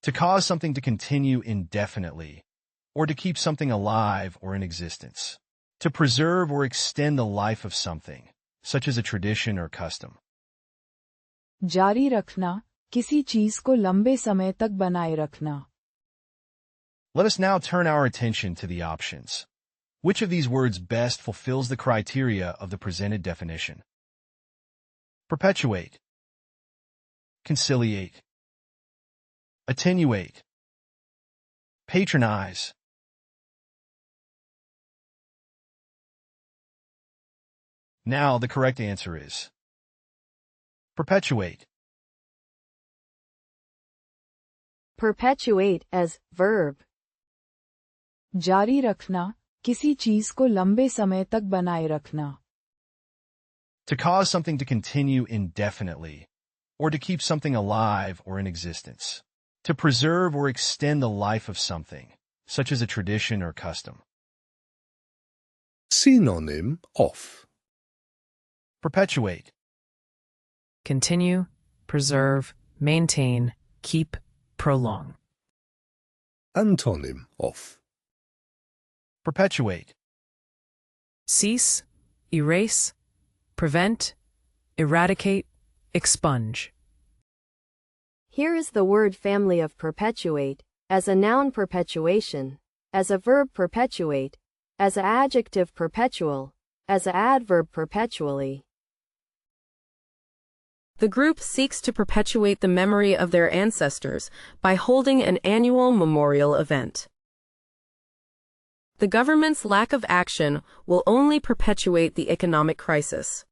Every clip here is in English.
To cause something to continue indefinitely, or to keep something alive or in existence. To preserve or extend the life of something, such as a tradition or custom. जारी रखना, किसी चीज को लंबे समय तक बनाए रखना. Let us now turn our attention to the options. Which of these words best fulfills the criteria of the presented definition? Perpetuate, conciliate, attenuate, patronize. Now the correct answer is perpetuate. Perpetuate as verb. जारी रखना, किसी चीज को लंबे समय तक बनाए रखना. To cause something to continue indefinitely, or to keep something alive or in existence. To preserve or extend the life of something, such as a tradition or custom. Synonym of Perpetuate. Continue, preserve, maintain, keep, prolong. Antonym of Perpetuate. Cease, erase, prevent, eradicate, expunge. Here is the word family of perpetuate, as a noun perpetuation, as a verb perpetuate, as an adjective perpetual, as an adverb perpetually. The group seeks to perpetuate the memory of their ancestors by holding an annual memorial event. The government's lack of action will only perpetuate the economic crisis.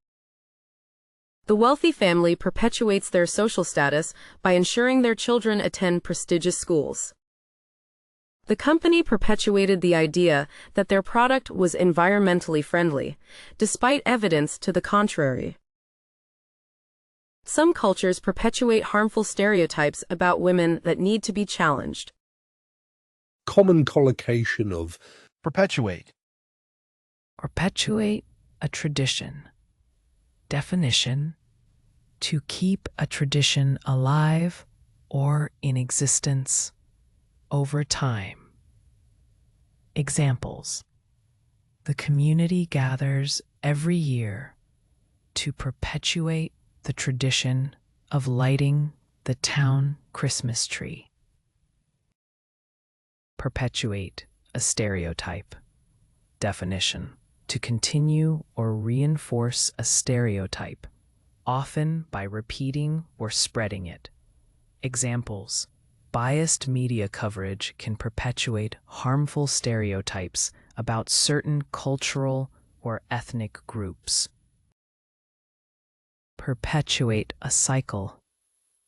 The wealthy family perpetuates their social status by ensuring their children attend prestigious schools. The company perpetuated the idea that their product was environmentally friendly, despite evidence to the contrary. Some cultures perpetuate harmful stereotypes about women that need to be challenged. common collocation of Perpetuate. Perpetuate a tradition. Definition: to keep a tradition alive or in existence over time. Examples: the community gathers every year to perpetuate the tradition of lighting the town Christmas tree. Perpetuate a stereotype. Definition: to continue or reinforce a stereotype, often by repeating or spreading it. Examples: biased media coverage can perpetuate harmful stereotypes about certain cultural or ethnic groups. Perpetuate a cycle.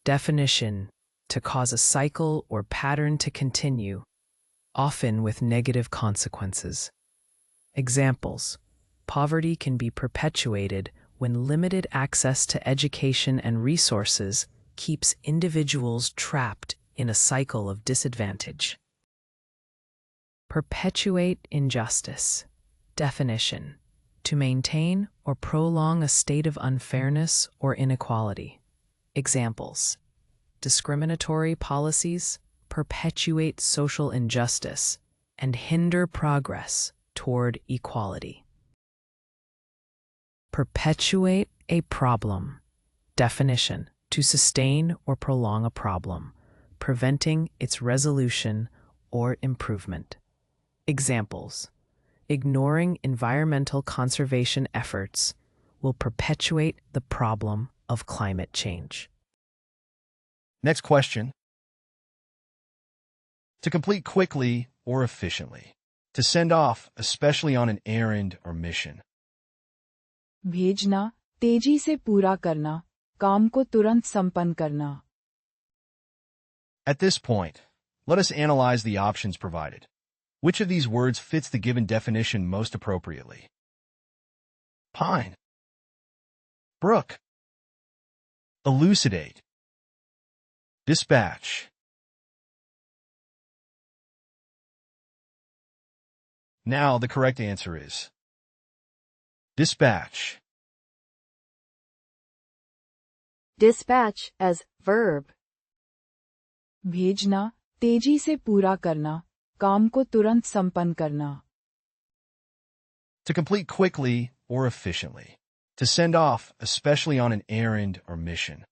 Definition: to cause a cycle or pattern to continue, often with negative consequences. Examples: poverty can be perpetuated when limited access to education and resources keeps individuals trapped in a cycle of disadvantage. Perpetuate injustice. Definition: to maintain or prolong a state of unfairness or inequality. Examples: discriminatory policies perpetuate social injustice and hinder progress toward equality. Perpetuate a problem. Definition: to sustain or prolong a problem, preventing its resolution or improvement. Examples: ignoring environmental conservation efforts will perpetuate the problem of climate change. Next question. To complete quickly or efficiently. To send off, especially on an errand or mission. भेजना, तेजी से पूरा करना, काम को तुरंत संपन्न करना. At this point, let us analyze the options provided. Which of these words fits the given definition most appropriately? Pine. Brook. Elucidate. Dispatch. Now the correct answer is dispatch. Dispatch as verb. भेजना, तेजी से पूरा करना, काम को तुरंत संपन्न करना. To complete quickly or efficiently. To send off, especially on an errand or mission.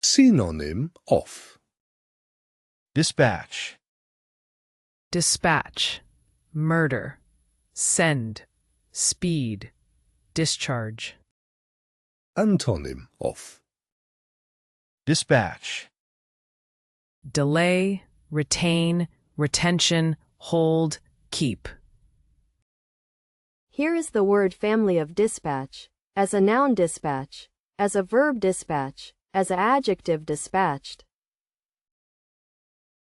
Synonym of. Dispatch. Dispatch, murder, send, speed, discharge. Antonym of. Dispatch. Delay, retain, retention, hold, keep. Here is the word family of dispatch. As a noun dispatch, as a verb dispatch, as an adjective dispatched.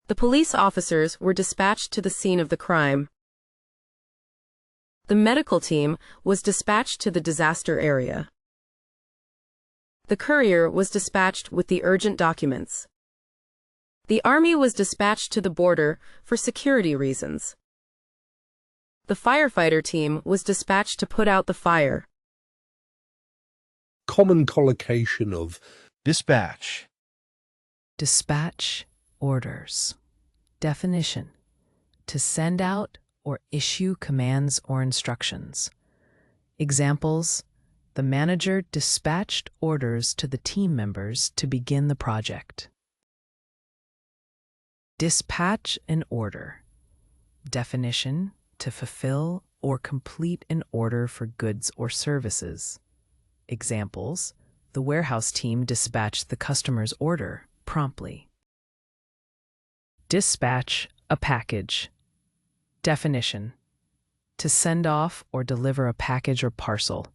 The police officers were dispatched to the scene of the crime. The medical team was dispatched to the disaster area. The courier was dispatched with the urgent documents. The army was dispatched to the border for security reasons. The firefighter team was dispatched to put out the fire. Common collocation of. Dispatch. Dispatch, orders. Definition: to send out or issue commands or instructions. Examples: the manager dispatched orders to the team members to begin the project. Dispatch an order. Definition: to fulfill or complete an order for goods or services. Examples: the warehouse team dispatched the customer's order promptly. Dispatch a package. Definition: to send off or deliver a package or parcel.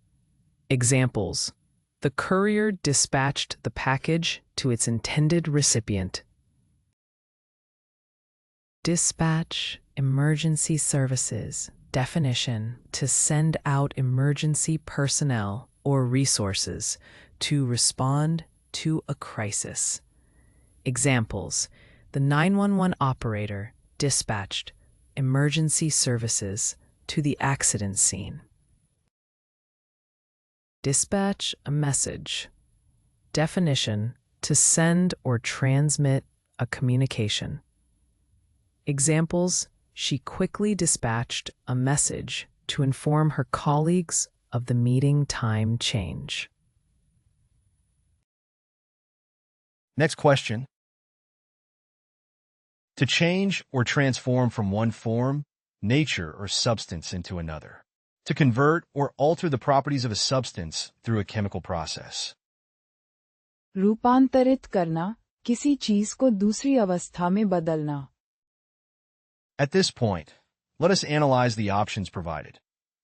Examples: the courier dispatched the package to its intended recipient. Dispatch emergency services. Definition: to send out emergency personnel or resources to respond to a crisis. Examples: the 911 operator dispatched emergency services to the accident scene. Dispatch a message. Definition: to send or transmit a communication. Examples: she quickly dispatched a message to inform her colleagues of the meeting time change. Next question. To change or transform from one form, nature, or substance into another. To convert or alter the properties of a substance through a chemical process. रूपांतरित करना, किसी चीज को दूसरी अवस्था में बदलना. At this point, let us analyze the options provided.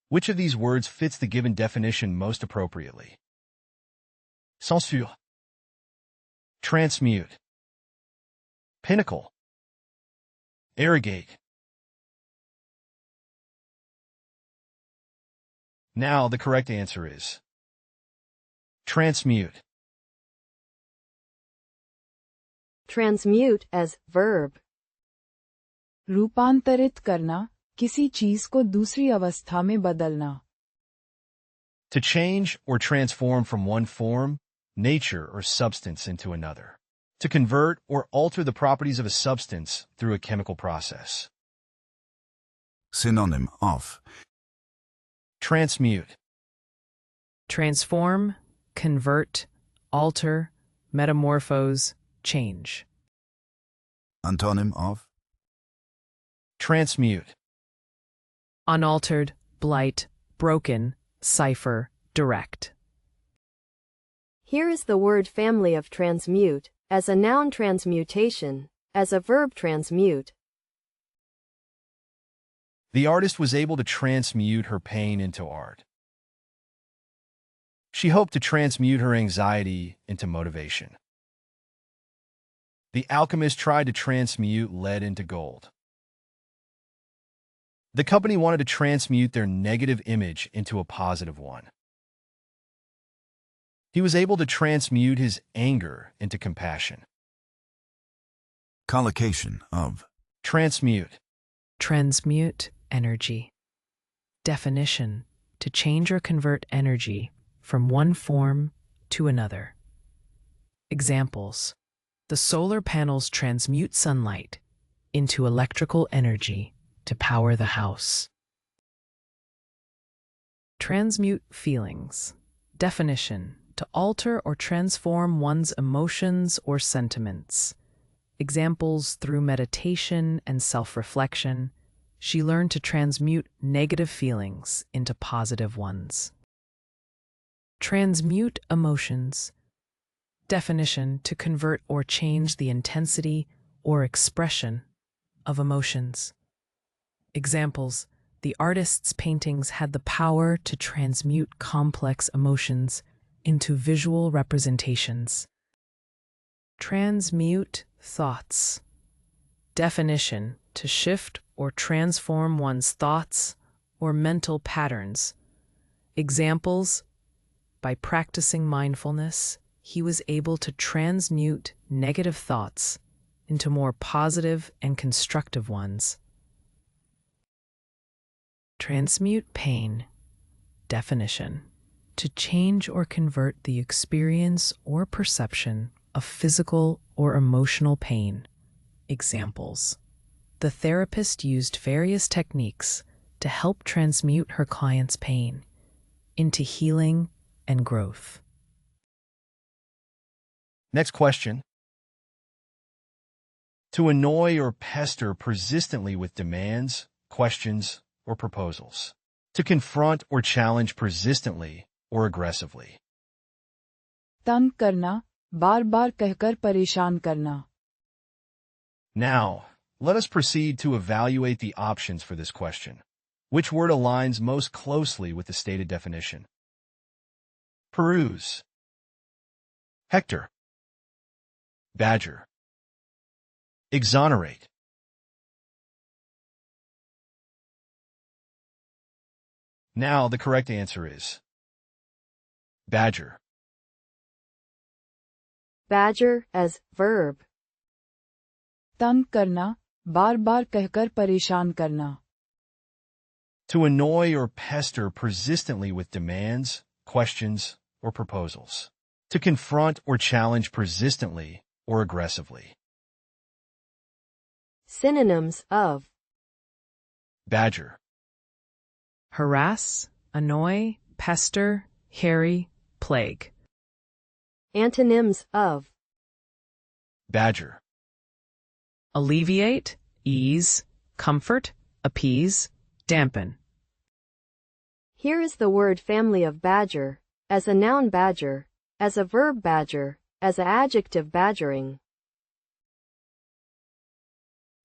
Which of these words fits the given definition most appropriately? Censure. Transmute. Pinnacle. Irrigate. Now the correct answer is transmute. Transmute as verb. रूपांतरित करना, किसी चीज को दूसरी अवस्था में बदलना. To change or transform from one form, nature, or substance into another. To convert or alter the properties of a substance through a chemical process. Synonym of. Transmute. Transform, convert, alter, metamorphose, change. Antonym of. Transmute. Unaltered, blight, broken, cipher, direct. Here is the word family of transmute. As a noun transmutation, as a verb transmute. The artist was able to transmute her pain into art. She hoped to transmute her anxiety into motivation. The alchemist tried to transmute lead into gold. The company wanted to transmute their negative image into a positive one. He was able to transmute his anger into compassion. Collocation of. Transmute. Transmute energy. Definition: to change or convert energy from one form to another. Examples: The solar panels transmute sunlight into electrical energy to power the house. Transmute feelings. Definition: to alter or transform one's emotions or sentiments. Examples: through meditation and self-reflection, she learned to transmute negative feelings into positive ones. Transmute emotions. Definition: to convert or change the intensity or expression of emotions. Examples: the artist's paintings had the power to transmute complex emotions into visual representations. Transmute thoughts. Definition: to shift or transform one's thoughts or mental patterns. Examples: by practicing mindfulness, he was able to transmute negative thoughts into more positive and constructive ones. Transmute pain. Definition: to change or convert the experience or perception of physical or emotional pain. Examples: the therapist used various techniques to help transmute her client's pain into healing and growth. Next question. To annoy or pester persistently with demands, questions, or proposals. To confront or challenge persistently or aggressively. तंग करना, बार-बार कहकर परेशान करना. Now, let us proceed to evaluate the options for this question. Which word aligns most closely with the stated definition? Peruse. Hector. Badger. Exonerate. Now, the correct answer is badger. Badger as verb. तंग करना, बार-बार कहकर परेशान करना. To annoy or pester persistently with demands, questions, or proposals. To confront or challenge persistently or aggressively. Synonyms of Badger. Harass, annoy, pester, harry, plague. antonyms of Badger. Alleviate, ease, comfort, appease, dampen. Here is the word family of badger, as a noun badger, as a verb badger, as an adjective badgering.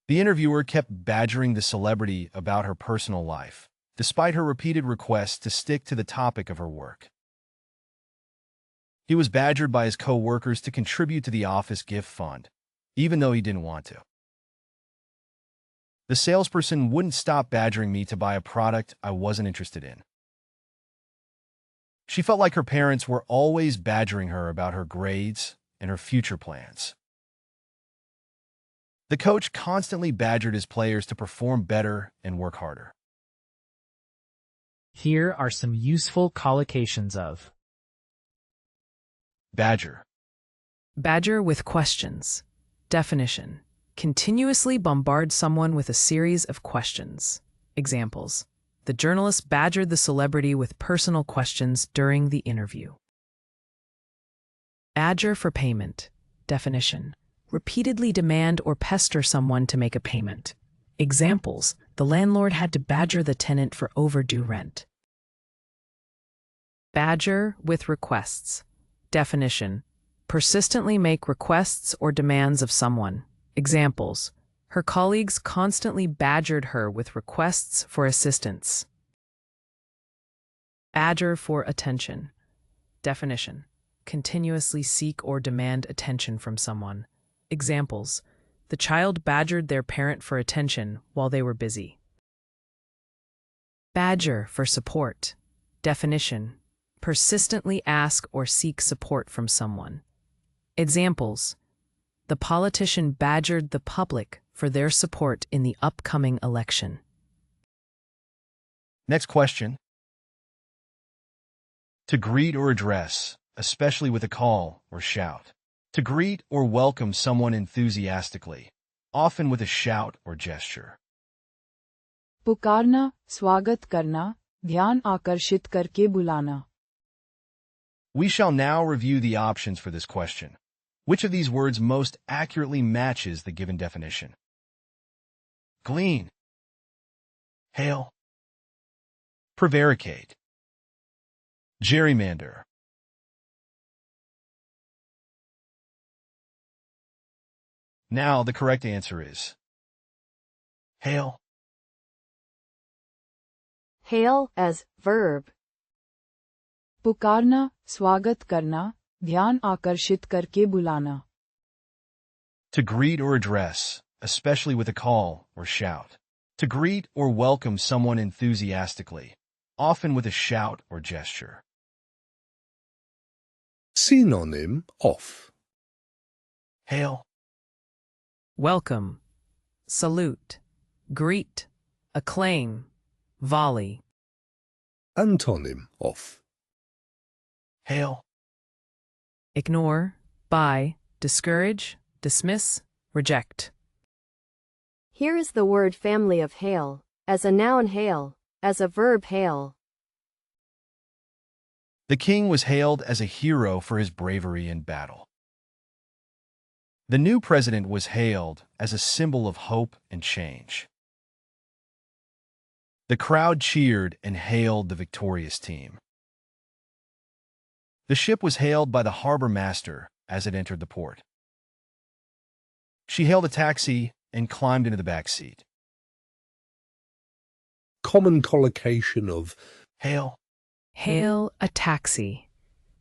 The interviewer kept badgering the celebrity about her personal life, despite her repeated requests to stick to the topic of her work. He was badgered by his co-workers to contribute to the office gift fund, even though he didn't want to. The salesperson wouldn't stop badgering me to buy a product I wasn't interested in. She felt like her parents were always badgering her about her grades and her future plans. The coach constantly badgered his players to perform better and work harder. Here are some useful collocations of Badger. Badger with questions. Definition: continuously bombard someone with a series of questions. Examples: the journalist badgered the celebrity with personal questions during the interview. Badger for payment. Definition: repeatedly demand or pester someone to make a payment. Examples: the landlord had to badger the tenant for overdue rent. Badger with requests. Definition: persistently make requests or demands of someone. Examples: her colleagues constantly badgered her with requests for assistance. Badger for attention. Definition: continuously seek or demand attention from someone. Examples: the child badgered their parent for attention while they were busy. Badger for support. Definition: persistently ask or seek support from someone. Examples: the politician badgered the public for their support in the upcoming election. Next question. To greet or address, especially with a call or shout. To greet or welcome someone enthusiastically, often with a shout or gesture. पुकारना, स्वागत करना, ध्यान आकर्षित करके बुलाना. We shall now review the options for this question. Which of these words most accurately matches the given definition? Glean, hail, prevaricate, gerrymander. Now the correct answer is hail. Hail as verb. पुकारना, स्वागत करना, ध्यान आकर्षित करके बुलाना. To greet or address, especially with a call or shout. To greet or welcome someone enthusiastically, often with a shout or gesture. Synonym of Hail, Welcome, salute, greet, acclaim, volley. Antonym of hail, Ignore, buy, discourage, dismiss, reject. Here is the word family of hail, as a noun hail, as a verb hail. The king was hailed as a hero for his bravery in battle. The new president was hailed as a symbol of hope and change. The crowd cheered and hailed the victorious team. The ship was hailed by the harbor master as it entered the port. She hailed a taxi and climbed into the back seat. common collocation of Hail, Hail a taxi.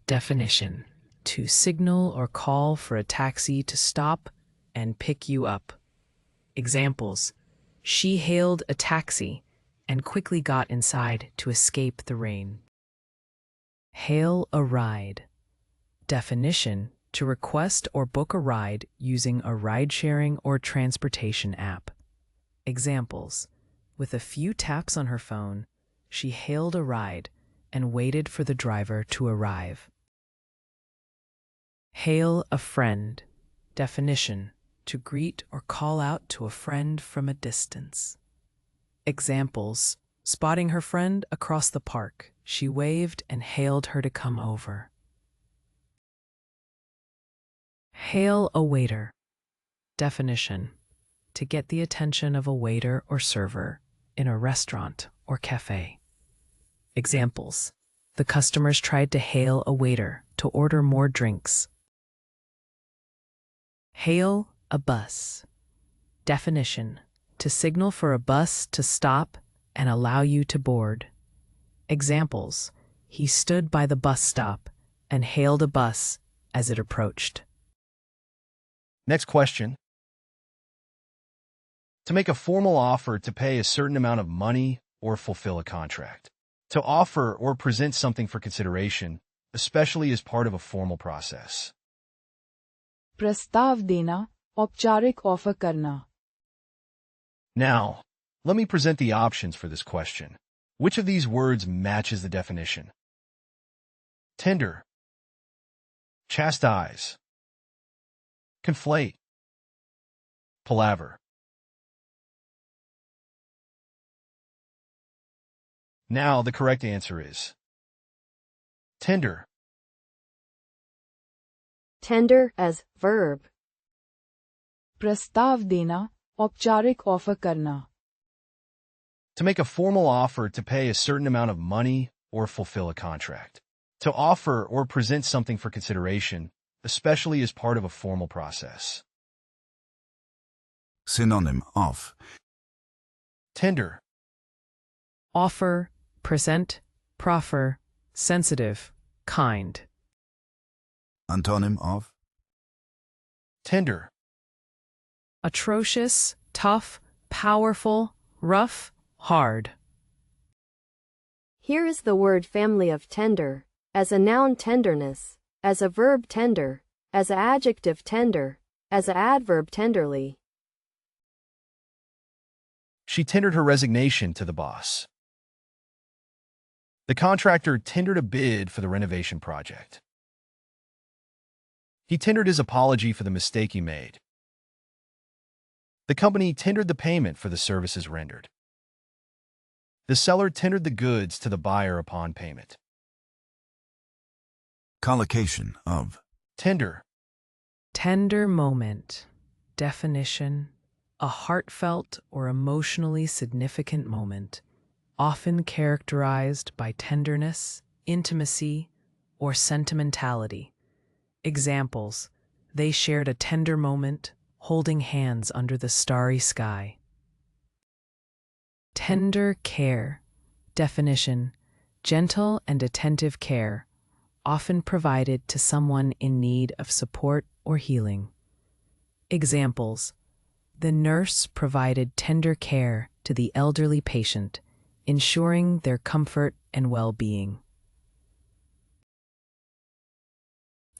Definition: to signal or call for a taxi to stop and pick you up. Examples: she hailed a taxi and quickly got inside to escape the rain. Hail a ride. Definition: to request or book a ride using a ride-sharing or transportation app. Examples: with a few taps on her phone, she hailed a ride and waited for the driver to arrive. Hail a friend. Definition: to greet or call out to a friend from a distance. Examples: spotting her friend across the park, she waved and hailed her to come over. Hail a waiter. Definition: to get the attention of a waiter or server in a restaurant or cafe. Examples: the customers tried to hail a waiter to order more drinks. Hail a bus. Definition: to signal for a bus to stop and allow you to board. Examples: he stood by the bus stop and hailed a bus as it approached. Next question. To make a formal offer to pay a certain amount of money or fulfill a contract. To offer or present something for consideration, especially as part of a formal process. प्रस्ताव देना, औपचारिक offer करना. Now, let me present the options for this question. Which of these words matches the definition? Tender, chastise, conflate, palaver. Now the correct answer is tender. Tender as verb. प्रस्ताव देना, औपचारिक offer करना. To make a formal offer to pay a certain amount of money or fulfill a contract. To offer or present something for consideration, especially as part of a formal process. Synonym of Tender, Offer, present, proffer, sensitive, kind. Antonym of tender, Atrocious, tough, powerful, rough, hard. Here is the word family of tender, as a noun tenderness, as a verb tender, as an adjective tender, as an adverb tenderly. She tendered her resignation to the boss. The contractor tendered a bid for the renovation project. He tendered his apology for the mistake he made. The company tendered the payment for the services rendered. The seller tendered the goods to the buyer upon payment. Collocation of. Tender. Tender moment. Definition: a heartfelt or emotionally significant moment, often characterized by tenderness, intimacy, or sentimentality. Examples: they shared a tender moment, holding hands under the starry sky. Tender care. Definition: gentle and attentive care, often provided to someone in need of support or healing. Examples: the nurse provided tender care to the elderly patient, ensuring their comfort and well-being.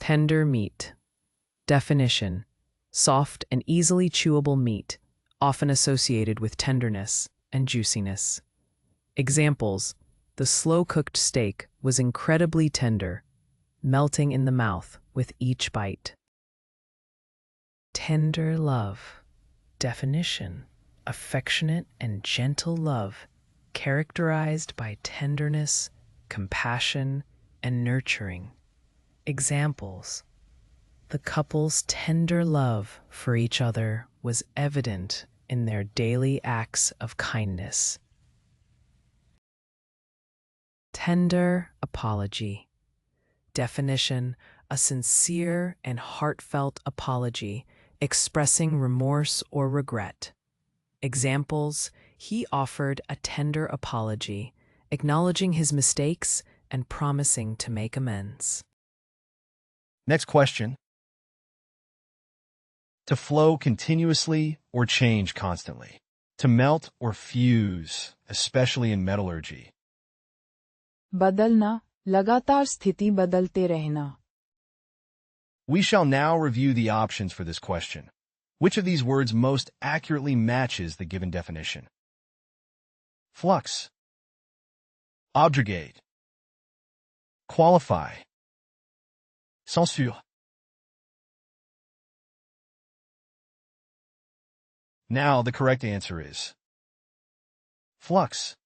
Tender meat. Definition: soft and easily chewable meat, often associated with tenderness and juiciness. Examples: the slow-cooked steak was incredibly tender, melting in the mouth with each bite. Tender love. Definition: affectionate and gentle love, characterized by tenderness, compassion, and nurturing. Examples: the couple's tender love for each other was evident in their daily acts of kindness. Tender apology. Definition: a sincere and heartfelt apology expressing remorse or regret. Examples: he offered a tender apology, acknowledging his mistakes and promising to make amends. Next question. To flow continuously or change constantly. To melt or fuse, especially in metallurgy. बदलना, लगातार स्थिति बदलते रहना. We shall now review the options for this question. Which of these words most accurately matches the given definition? Flux. Objurgate. Qualify. Censure. Now the correct answer is flux.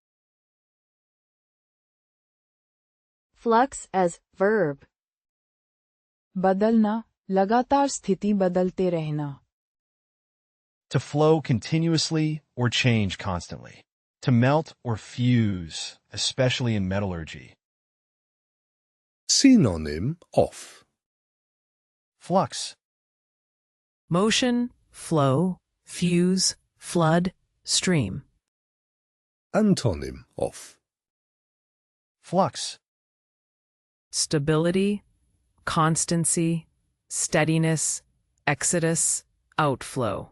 Flux as verb. बदलना, लगातार स्थिति बदलते रहना. To flow continuously or change constantly. To melt or fuse, especially in metallurgy. Synonym of. Flux. Motion, flow, fuse, flood, stream. Antonym of. Flux. Stability, constancy, steadiness, exodus, outflow.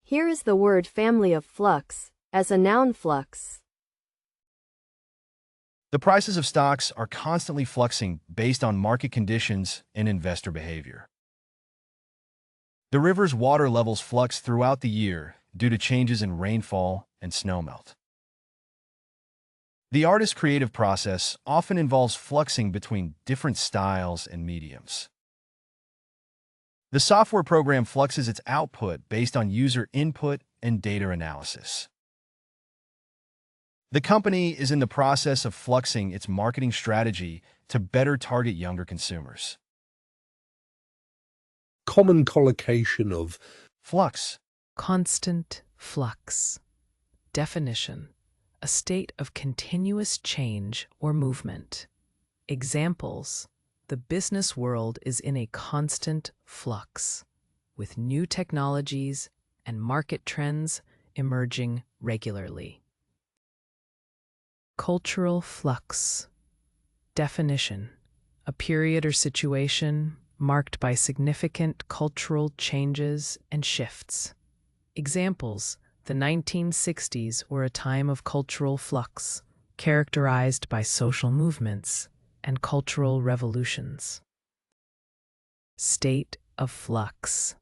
Here is the word family of flux, as a noun flux. The prices of stocks are constantly fluxing based on market conditions and investor behavior. The river's water levels flux throughout the year due to changes in rainfall and snowmelt. The artist's creative process often involves fluxing between different styles and mediums. The software program fluxes its output based on user input and data analysis. The company is in the process of fluxing its marketing strategy to better target younger consumers. Common collocation of. Flux. Constant flux. Definition: a state of continuous change or movement. Examples: the business world is in a constant flux, with new technologies and market trends emerging regularly. Cultural flux. Definition: a period or situation marked by significant cultural changes and shifts. Examples: the 1960s were a time of cultural flux, characterized by social movements and cultural revolutions. State of flux.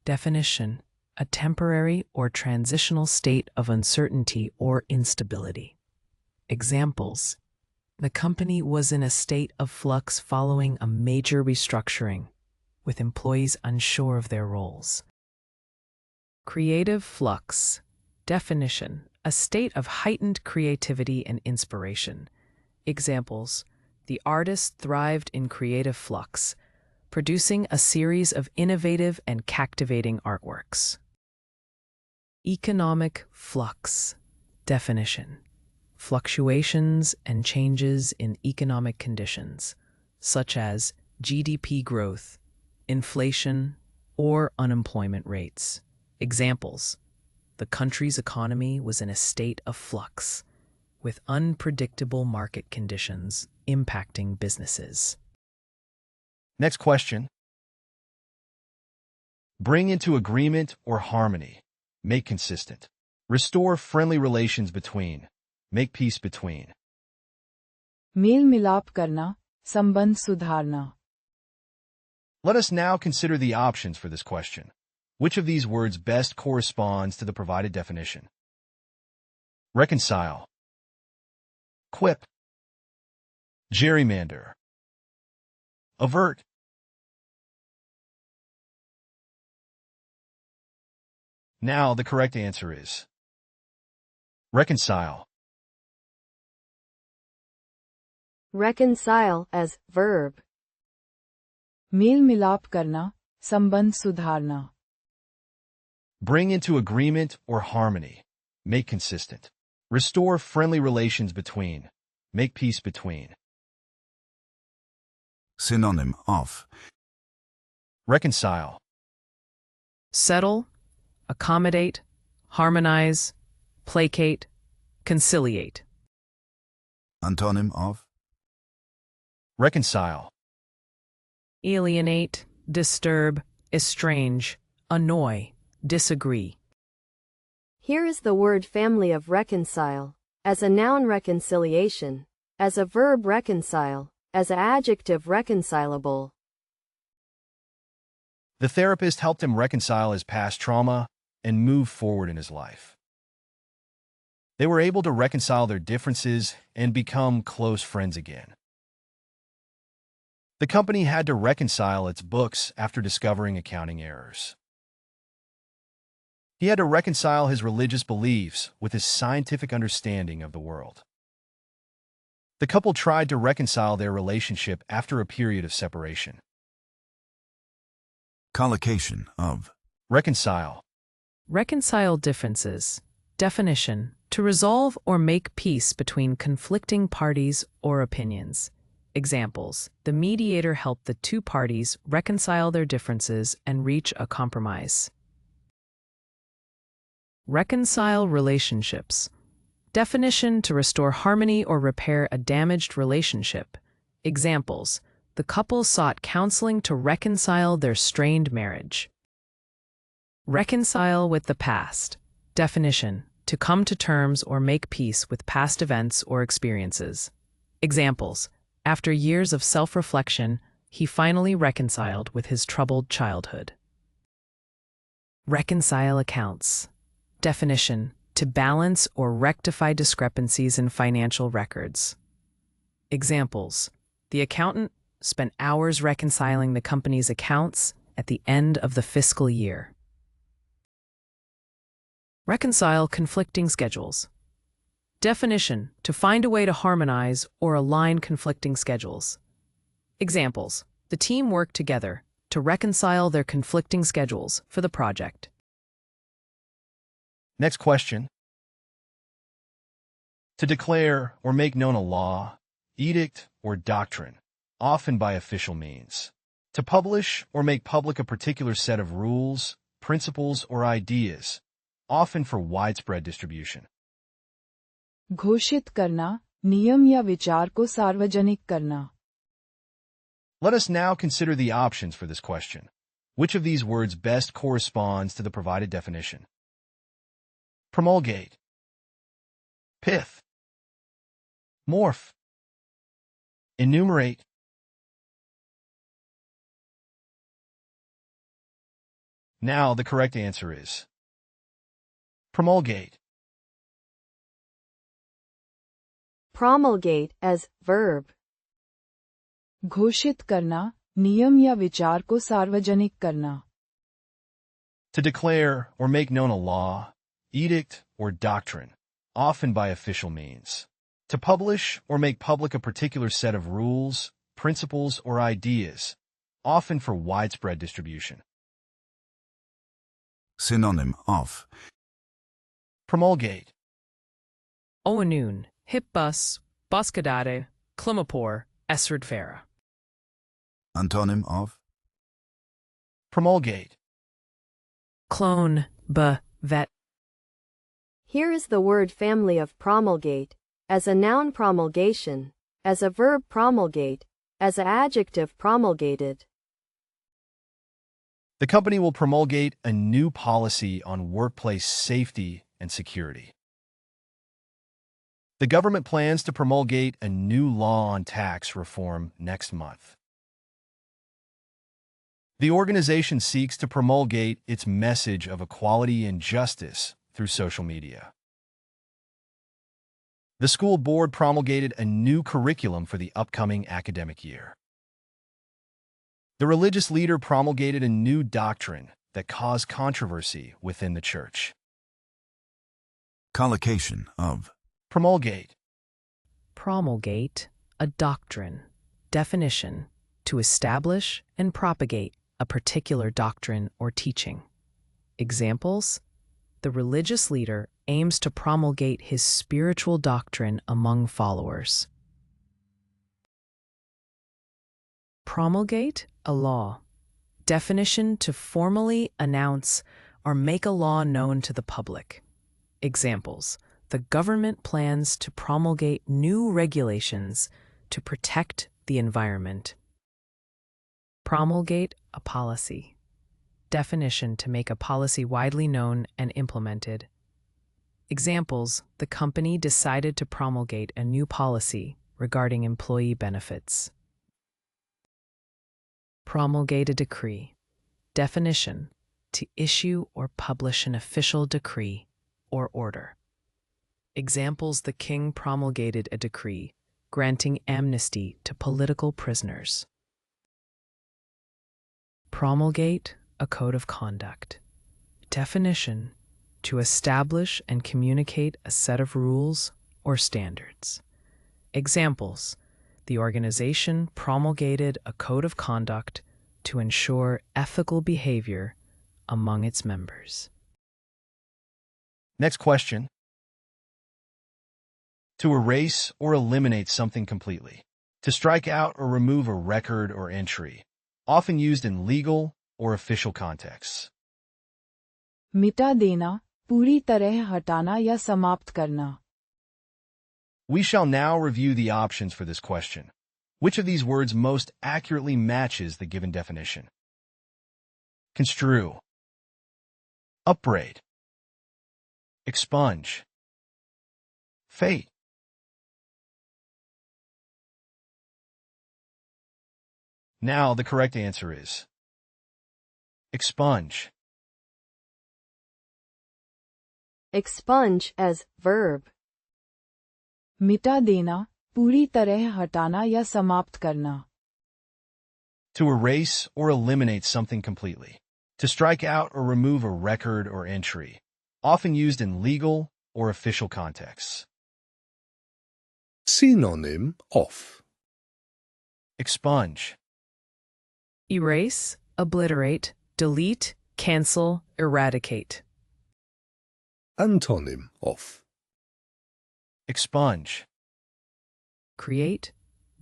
Definition: a temporary or transitional state of uncertainty or instability. Examples: the company was in a state of flux following a major restructuring, with employees unsure of their roles. Creative flux. Definition: a state of heightened creativity and inspiration. Examples: the artist thrived in creative flux, producing a series of innovative and captivating artworks. Economic flux. Definition: fluctuations and changes in economic conditions, such as GDP growth, inflation, or unemployment rates. Examples: the country's economy was in a state of flux, with unpredictable market conditions impacting businesses. Next question. Bring into agreement or harmony. Make consistent. Restore friendly relations between. Make peace between. मेल मिलाप करना, संबंध सुधारना. Let us now consider the options for this question. Which of these words best corresponds to the provided definition? Reconcile. Quip. Gerrymander. Avert. Now the correct answer is reconcile. Reconcile as verb. मेल मिलाप करना, संबंध सुधारना. Bring into agreement or harmony. Make consistent. Restore friendly relations between. Make peace between. Synonym of Reconcile. Settle, accommodate, harmonize, placate, conciliate. Antonym of Reconcile. Alienate, disturb, estrange, annoy, disagree. Here is the word family of reconcile. As a noun, reconciliation. As a verb, reconcile. As an adjective, reconcilable. The therapist helped him reconcile his past trauma and move forward in his life. They were able to reconcile their differences and become close friends again. The company had to reconcile its books after discovering accounting errors. He had to reconcile his religious beliefs with his scientific understanding of the world. The couple tried to reconcile their relationship after a period of separation. collocation of Reconcile. Reconcile differences. Definition: to resolve or make peace between conflicting parties or opinions. Examples: the mediator helped the two parties reconcile their differences and reach a compromise. Reconcile relationships. Definition: to restore harmony or repair a damaged relationship. Examples: the couple sought counseling to reconcile their strained marriage. Reconcile with the past. Definition: to come to terms or make peace with past events or experiences. Examples: after years of self-reflection, he finally reconciled with his troubled childhood. Reconcile accounts. Definition: to balance or rectify discrepancies in financial records. Examples: the accountant spent hours reconciling the company's accounts at the end of the fiscal year. Reconcile conflicting schedules. Definition: to find a way to harmonize or align conflicting schedules. Examples: the team worked together to reconcile their conflicting schedules for the project. Next question. To declare or make known a law, edict, or doctrine, often by official means. To publish or make public a particular set of rules, principles, or ideas, often for widespread distribution. घोषित करना, नियम या विचार को सार्वजनिक करना. Let us now consider the options for this question. Which of these words best corresponds to the provided definition? Promulgate. Pith. Morph. Enumerate. Now the correct answer is promulgate. Promulgate as verb. घोषित करना, नियम या विचार को सार्वजनिक करना. To declare or make known a law, edict, or doctrine, often by official means. To publish or make public a particular set of rules, principles, or ideas, often for widespread distribution. Synonym of Promulgate. Oanun, hippus, boskadare, klumapor, esredfera. Antonym of Promulgate. Clone, vet. Here is the word family of promulgate, as a noun promulgation, as a verb promulgate, as an adjective promulgated. The company will promulgate a new policy on workplace safety and security. The government plans to promulgate a new law on tax reform next month. The organization seeks to promulgate its message of equality and justice through social media. The school board promulgated a new curriculum for the upcoming academic year. The religious leader promulgated a new doctrine that caused controversy within the church. collocation of Promulgate. Promulgate, a doctrine. Definition, to establish and propagate a particular doctrine or teaching. Examples, the religious leader aims to promulgate his spiritual doctrine among followers. Promulgate a law. Definition, to formally announce or make a law known to the public. Examples, the government plans to promulgate new regulations to protect the environment. Promulgate a policy. Definition, to make a policy widely known and implemented. Examples, the company decided to promulgate a new policy regarding employee benefits. Promulgate a decree. Definition, to issue or publish an official decree or order. Examples, the king promulgated a decree granting amnesty to political prisoners. Promulgate a code of conduct. Definition, to establish and communicate a set of rules or standards. Examples, the organization promulgated a code of conduct to ensure ethical behavior among its members. Next question. To erase or eliminate something completely. To strike out or remove a record or entry, often used in legal or official contexts. मिटा देना, पूरी तरह हटाना या समाप्त करना. We shall now review the options for this question. Which of these words most accurately matches the given definition? Construe. Upbraid. Expunge. Fate. Now the correct answer is expunge. Expunge as verb. मिटा देना, पूरी तरह हटाना या समाप्त करना. To erase or eliminate something completely. To strike out or remove a record or entry, often used in legal or official contexts. Synonym of Expunge. Erase, obliterate, delete, cancel, eradicate. Antonym of Expunge. Create,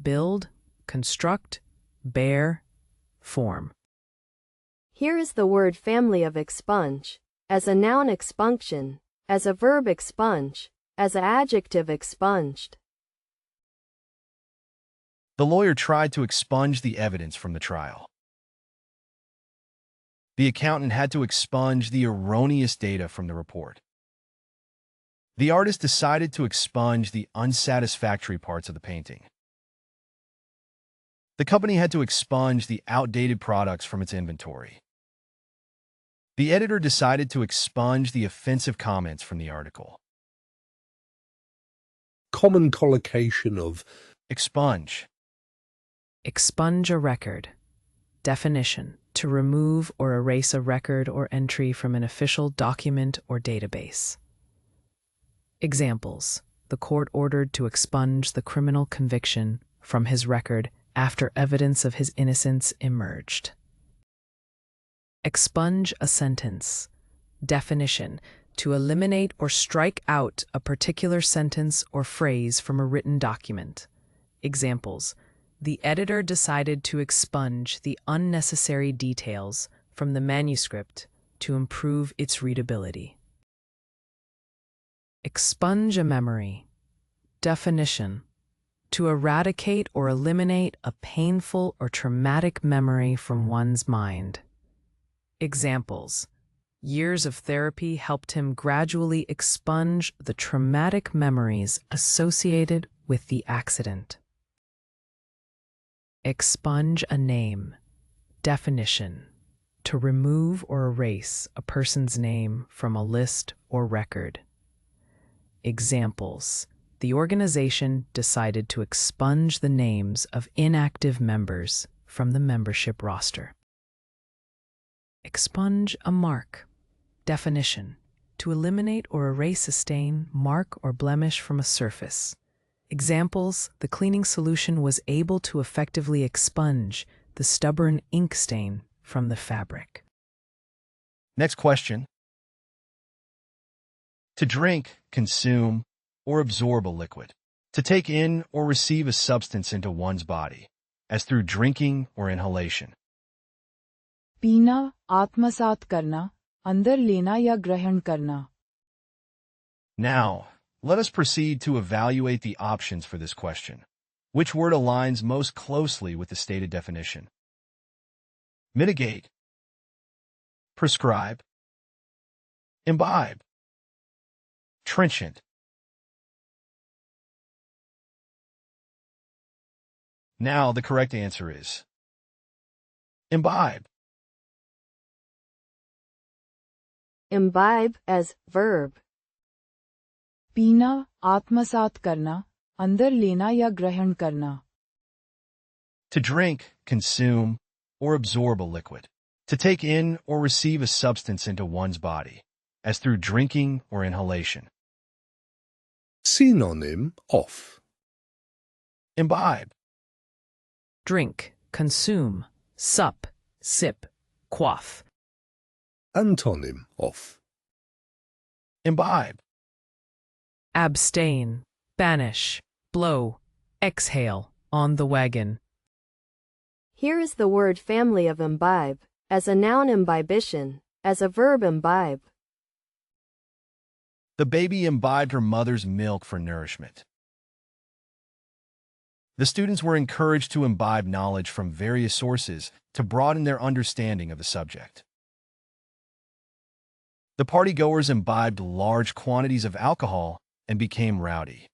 build, construct, bear, form. Here is the word family of expunge, as a noun expunction, as a verb expunge, as an adjective expunged. The lawyer tried to expunge the evidence from the trial. The accountant had to expunge the erroneous data from the report. The artist decided to expunge the unsatisfactory parts of the painting. The company had to expunge the outdated products from its inventory. The editor decided to expunge the offensive comments from the article. common collocation of Expunge. Expunge a record. Definition: to remove or erase a record or entry from an official document or database. Examples: the court ordered to expunge the criminal conviction from his record after evidence of his innocence emerged. Expunge a sentence. Definition: to eliminate or strike out a particular sentence or phrase from a written document. Examples: the editor decided to expunge the unnecessary details from the manuscript to improve its readability. Expunge a memory. Definition: to eradicate or eliminate a painful or traumatic memory from one's mind. Examples: years of therapy helped him gradually expunge the traumatic memories associated with the accident. Expunge a name. Definition: to remove or erase a person's name from a list or record. Examples: the organization decided to expunge the names of inactive members from the membership roster. Expunge a mark. Definition: to eliminate or erase a stain, mark, or blemish from a surface. Examples: the cleaning solution was able to effectively expunge the stubborn ink stain from the fabric. Next question. To drink, consume, or absorb a liquid. To take in or receive a substance into one's body, as through drinking or inhalation. पीना, आत्मसात करना, अंदर लेना या ग्रहण करना. Now, let us proceed to evaluate the options for this question. Which word aligns most closely with the stated definition? Mitigate, prescribe, imbibe, trenchant. Now the correct answer is imbibe. Imbibe as verb. पीना, आत्मसात करना, अंदर लेना या ग्रहण करना. To drink, consume, or absorb a liquid. To take in or receive a substance into one's body, as through drinking or inhalation. Synonym of. Imbibe, Drink, consume, sup, sip, quaff. Antonym of. imbibe, Abstain, banish, blow, exhale, on the wagon. Here is the word family of imbibe, as a noun imbibition, as a verb imbibe. The baby imbibed her mother's milk for nourishment. The students were encouraged to imbibe knowledge from various sources to broaden their understanding of the subject. The partygoers imbibed large quantities of alcohol and became rowdy.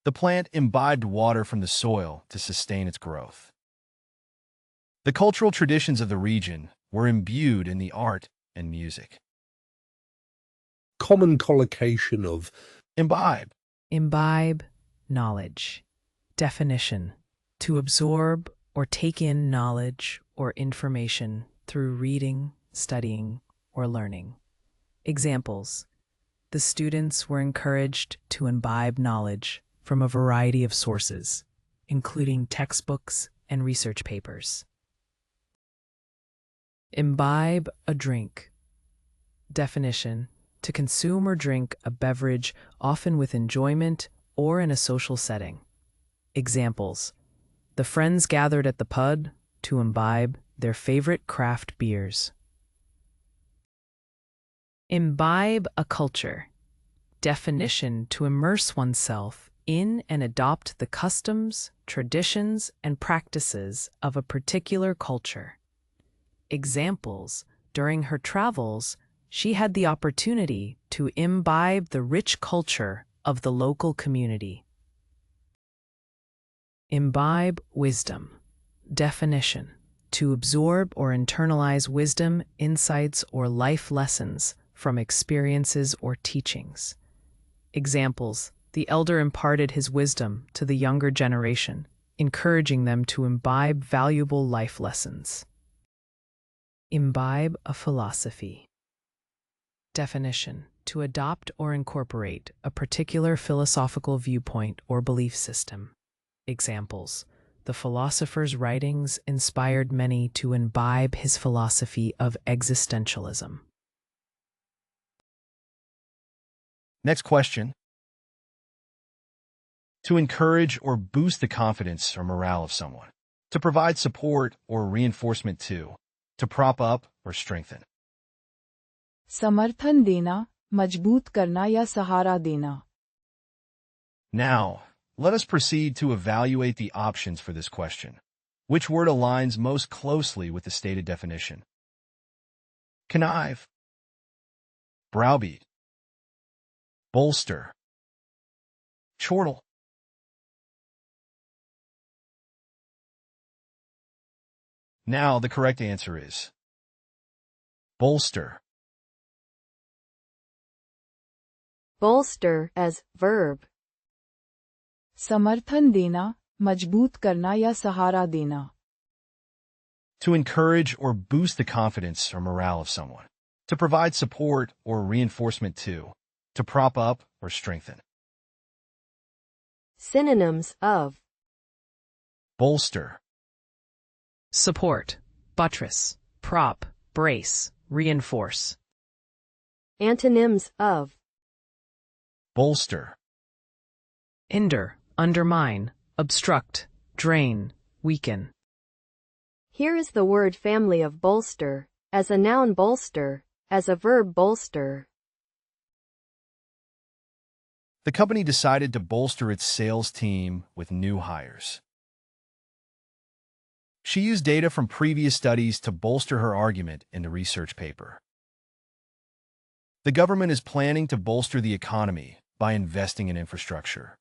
The plant imbibed water from the soil to sustain its growth. The cultural traditions of the region were imbued in the art and music. Common collocation of. Imbibe, Imbibe, knowledge. Definition: to absorb or take in knowledge or information through reading, studying, or learning. Examples: the students were encouraged to imbibe knowledge from a variety of sources, including textbooks and research papers. Imbibe a drink. Definition: to consume or drink a beverage, often with enjoyment or in a social setting. Examples: the friends gathered at the pub to imbibe their favorite craft beers. Imbibe a culture. Definition: to immerse oneself in and adopt the customs, traditions, and practices of a particular culture. Examples: during her travels, she had the opportunity to imbibe the rich culture of the local community. Imbibe wisdom. Definition: to absorb or internalize wisdom, insights, or life lessons from experiences or teachings. Examples: the elder imparted his wisdom to the younger generation, encouraging them to imbibe valuable life lessons. Imbibe a philosophy. Definition: to adopt or incorporate a particular philosophical viewpoint or belief system. Examples: the philosopher's writings inspired many to imbibe his philosophy of existentialism. Next question. To encourage or boost the confidence or morale of someone. To provide support or reinforcement to. To prop up or strengthen. समर्थन देना, मजबूत करना या सहारा देना. Now, let us proceed to evaluate the options for this question. Which word aligns most closely with the stated definition? Connive, browbeat, bolster, chortle. Now the correct answer is bolster. Bolster as verb. समर्थन देना, मजबूत करना या सहारा देना. To encourage or boost the confidence or morale of someone. To provide support or reinforcement to. To prop up or strengthen. Synonyms of Bolster, Support, buttress, prop, brace, reinforce. Antonyms of bolster, Hinder, undermine, obstruct, drain, weaken. Here is the word family of bolster, as a noun bolster, as a verb bolster. The company decided to bolster its sales team with new hires. She used data from previous studies to bolster her argument in the research paper. The government is planning to bolster the economy by investing in infrastructure.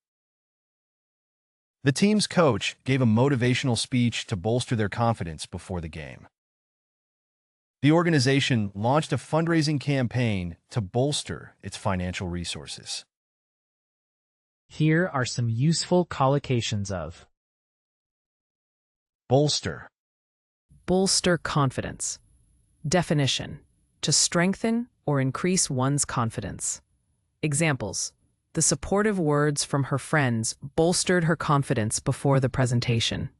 The team's coach gave a motivational speech to bolster their confidence before the game. The organization launched a fundraising campaign to bolster its financial resources. Here are some useful collocations of Bolster, Bolster confidence. Definition: to strengthen or increase one's confidence. Examples: the supportive words from her friends bolstered her confidence before the presentation.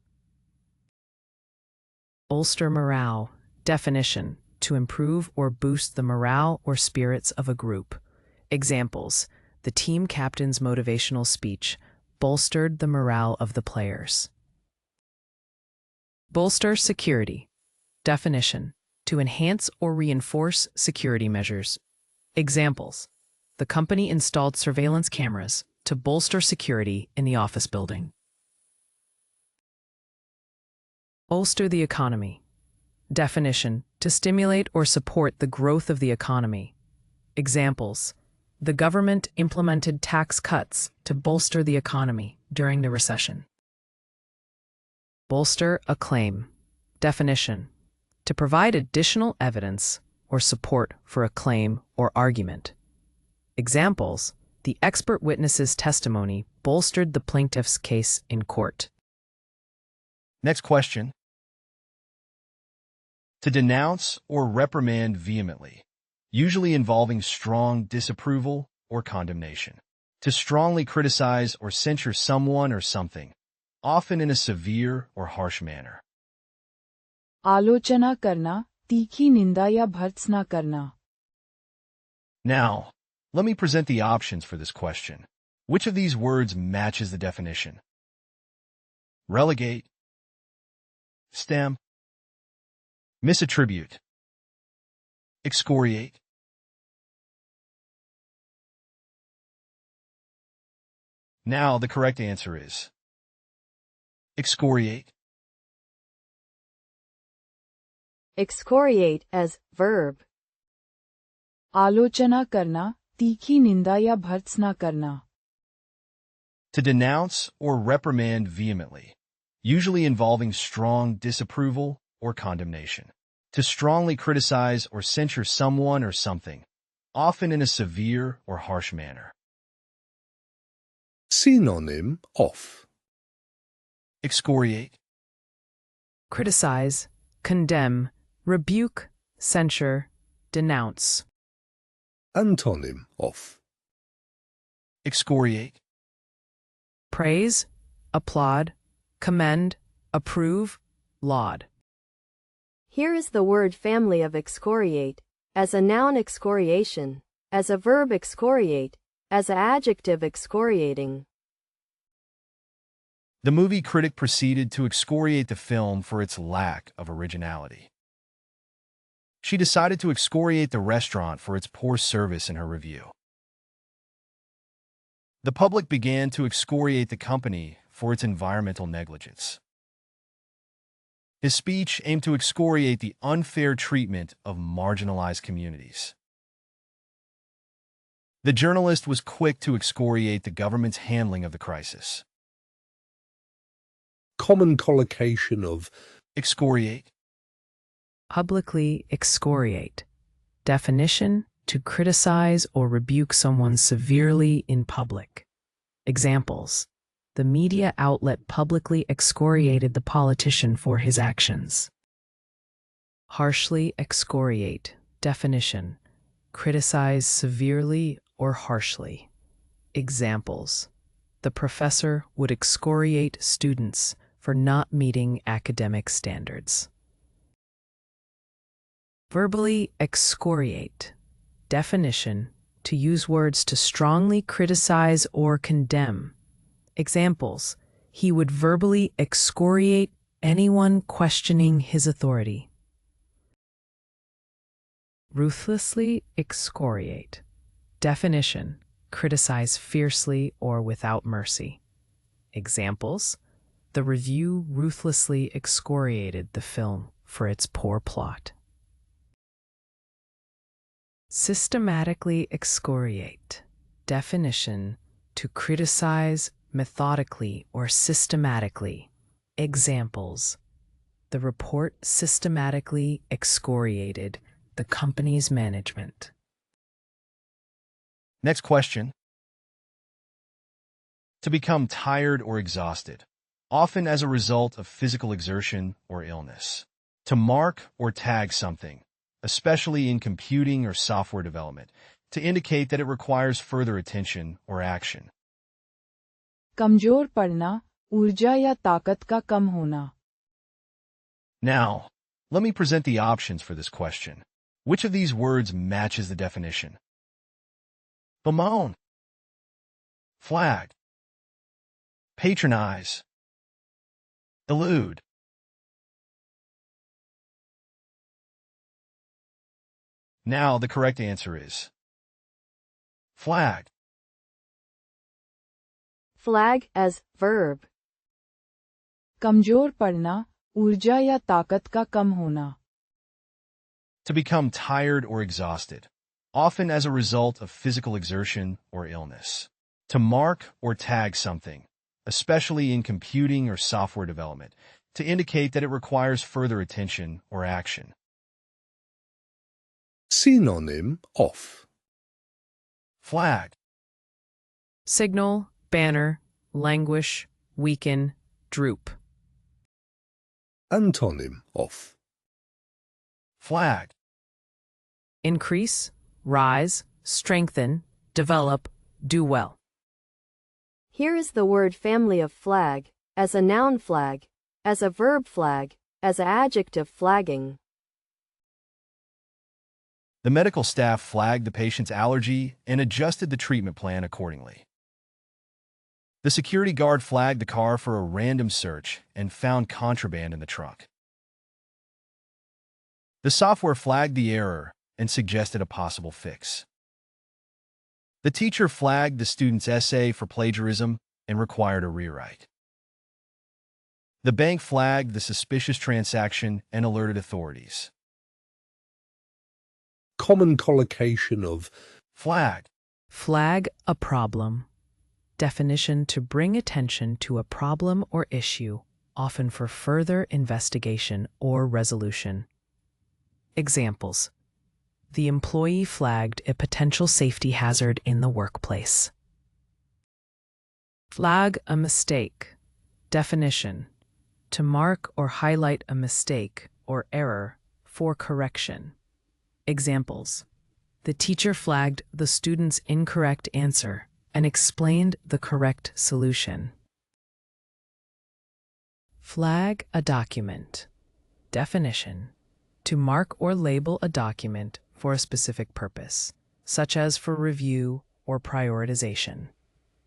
Bolster morale. Definition: to improve or boost the morale or spirits of a group. Examples: the team captain's motivational speech bolstered the morale of the players. Bolster security. Definition: to enhance or reinforce security measures. Examples: the company installed surveillance cameras to bolster security in the office building. Bolster the economy. Definition: to stimulate or support the growth of the economy. Examples: the government implemented tax cuts to bolster the economy during the recession. Bolster a claim. Definition: to provide additional evidence or support for a claim or argument. Examples: the expert witness's testimony bolstered the plaintiff's case in court. Next question. To denounce or reprimand vehemently, usually involving strong disapproval or condemnation. To strongly criticize or censure someone or something, often in a severe or harsh manner. आलोचना करना, तीखी निंदा या भर्त्सना करना. Now, let me present the options for this question. Which of these words matches the definition? Relegate, stem, misattribute, excoriate. Now the correct answer is excoriate. Excoriate as verb. आलोचना करना, तीखी निंदा या भर्त्सना करना. To denounce or reprimand vehemently, usually involving strong disapproval or condemnation. To strongly criticize or censure someone or something, often in a severe or harsh manner. Synonym of excoriate, criticize, condemn, rebuke, censure, denounce. Antonym of excoriate, Praise, applaud, commend, approve, laud. Here is the word family of excoriate, as a noun excoriation, as a verb excoriate, as an adjective excoriating. The movie critic proceeded to excoriate the film for its lack of originality. She decided to excoriate the restaurant for its poor service in her review. The public began to excoriate the company for its environmental negligence. His speech aimed to excoriate the unfair treatment of marginalized communities. The journalist was quick to excoriate the government's handling of the crisis. common collocation of Excoriate, Publicly excoriate. Definition: to criticize or rebuke someone severely in public. Examples: the media outlet publicly excoriated the politician for his actions. Harshly excoriate. Definition: criticize severely or harshly. Examples: the professor would excoriate students for not meeting academic standards. Verbally excoriate. Definition: to use words to strongly criticize or condemn. Examples: he would verbally excoriate anyone questioning his authority. Ruthlessly excoriate. Definition: criticize fiercely or without mercy. Examples: the review ruthlessly excoriated the film for its poor plot. Systematically excoriate. Definition: to criticize methodically or systematically. Examples: the report systematically excoriated the company's management. Next question. To become tired or exhausted, often as a result of physical exertion or illness. To mark or tag something, especially in computing or software development, to indicate that it requires further attention or action. कमजोर पड़ना, ऊर्जा या ताकत का कम होना. Now, let me present the options for this question. Which of these words matches the definition? Bemoan, flag, patronize, elude. Now the correct answer is flag. Flag as verb. कमजोर पड़ना, ऊर्जा या ताकत का कम होना. To become tired or exhausted, often as a result of physical exertion or illness. To mark or tag something, especially in computing or software development, to indicate that it requires further attention or action. synonym of Flag, Signal, banner, languish, weaken, droop. antonym of flag, Increase, rise, strengthen, develop, do well. Here is the word family of flag, as a noun flag, as a verb flag, as an adjective flagging. The medical staff flagged the patient's allergy and adjusted the treatment plan accordingly. The security guard flagged the car for a random search and found contraband in the trunk. The software flagged the error and suggested a possible fix. The teacher flagged the student's essay for plagiarism and required a rewrite. The bank flagged the suspicious transaction and alerted authorities. common collocation of Flag, Flag a problem. Definition: to bring attention to a problem or issue, often for further investigation or resolution. Examples: the employee flagged a potential safety hazard in the workplace. Flag a mistake. Definition: to mark or highlight a mistake or error for correction. Examples: the teacher flagged the student's incorrect answer and explained the correct solution. Flag a document. Definition: to mark or label a document for a specific purpose, such as for review or prioritization.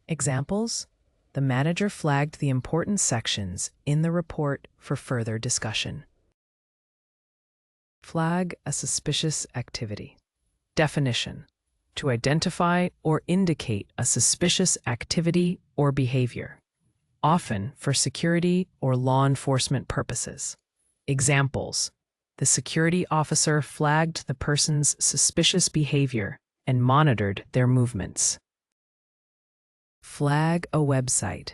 Examples: the manager flagged the important sections in the report for further discussion. Flag a suspicious activity. Definition: to identify or indicate a suspicious activity or behavior, often for security or law enforcement purposes. Examples: the security officer flagged the person's suspicious behavior and monitored their movements. Flag a website.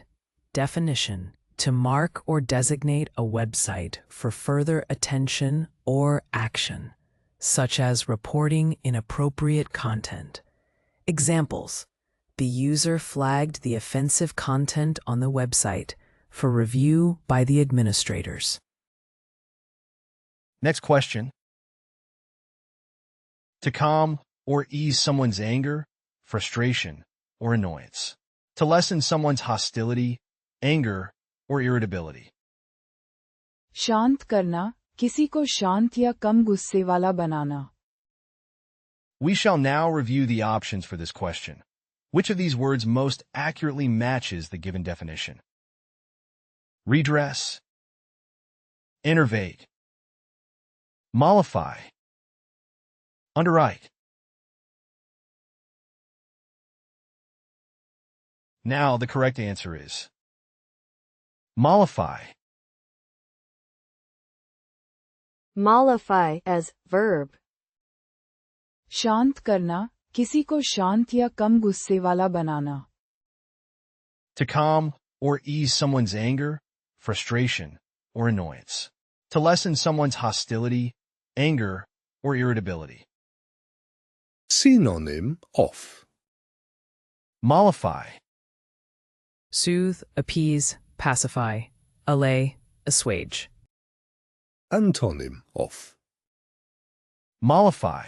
Definition: to mark or designate a website for further attention or action, such as reporting inappropriate content. Examples: the user flagged the offensive content on the website for review by the administrators. Next question. To calm or ease someone's anger, frustration, or annoyance. To lessen someone's hostility, anger, or irritability. शांत करना, किसी को शांत या कम गुस्से वाला बनाना. We shall now review the options for this question. Which of these words most accurately matches the given definition? Redress, enervate, mollify, underwrite. Now the correct answer is mollify. Mollify as verb. शांत करना, किसी को शांत या कम गुस्से वाला बनाना. To calm or ease someone's anger, frustration, or annoyance. To lessen someone's hostility, anger, or irritability. Synonym of. Mollify. Soothe, appease, pacify, allay, assuage. Antonym of. Mollify.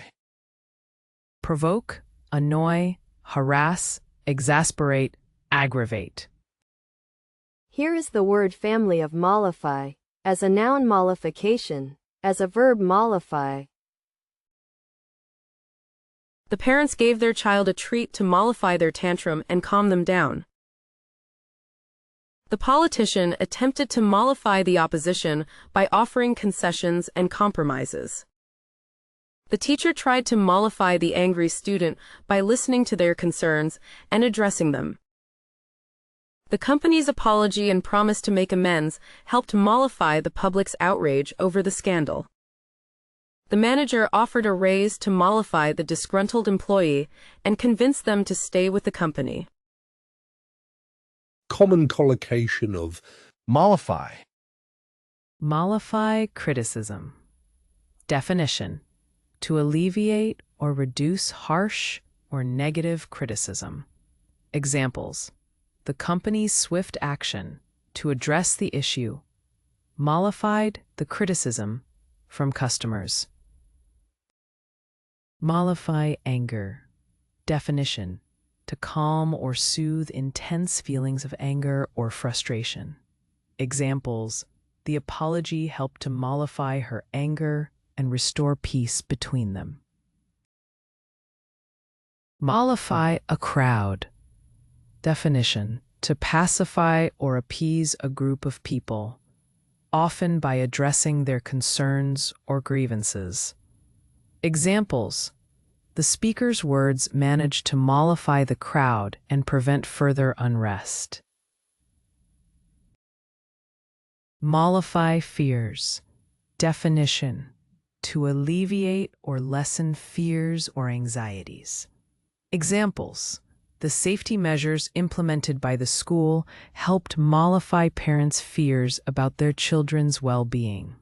Provoke, annoy, harass, exasperate, aggravate. Here is the word family of mollify, as a noun mollification, as a verb mollify. The parents gave their child a treat to mollify their tantrum and calm them down. The politician attempted to mollify the opposition by offering concessions and compromises. The teacher tried to mollify the angry student by listening to their concerns and addressing them. The company's apology and promise to make amends helped mollify the public's outrage over the scandal. The manager offered a raise to mollify the disgruntled employee and convince them to stay with the company. Common collocation of. Mollify. Mollify criticism. Definition: to alleviate or reduce harsh or negative criticism. Examples: the company's swift action to address the issue mollified the criticism from customers. Mollify anger. Definition: to calm or soothe intense feelings of anger or frustration. Examples: the apology helped to mollify her anger and restore peace between them. Mollify a crowd. Definition: to pacify or appease a group of people, often by addressing their concerns or grievances. Examples: the speaker's words managed to mollify the crowd and prevent further unrest. Mollify fears. Definition: to alleviate or lessen fears or anxieties. Examples: the safety measures implemented by the school helped mollify parents' fears about their children's well-being.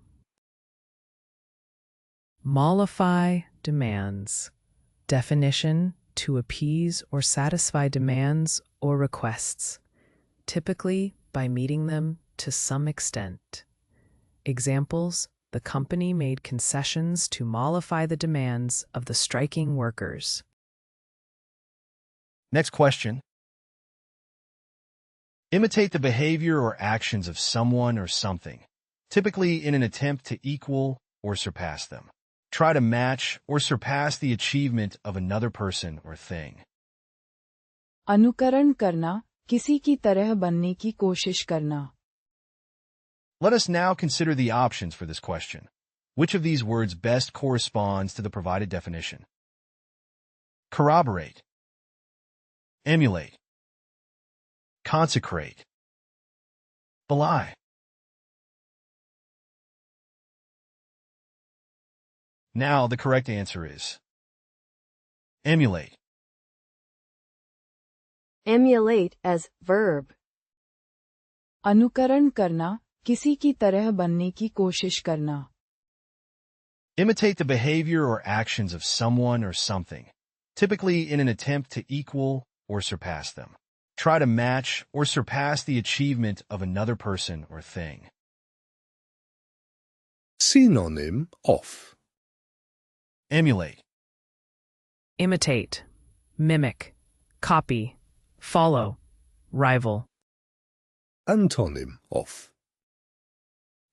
Mollify demands. Definition: to appease or satisfy demands or requests, typically by meeting them to some extent. Examples: the company made concessions to mollify the demands of the striking workers. Next question. Imitate the behavior or actions of someone or something, typically in an attempt to equal or surpass them. Try to match or surpass the achievement of another person or thing. अनुकरण करना, किसी की तरह बनने की कोशिश करना. Let us now consider the options for this question. Which of these words best corresponds to the provided definition? Corroborate, emulate, consecrate, belie. Now the correct answer is emulate. Emulate as verb. अनुकरण करना, किसी की तरह बनने की कोशिश करना. Imitate the behavior or actions of someone or something, typically in an attempt to equal or surpass them. Try to match or surpass the achievement of another person or thing. Synonym of Emulate, Imitate, mimic, copy, follow, rival. Antonym of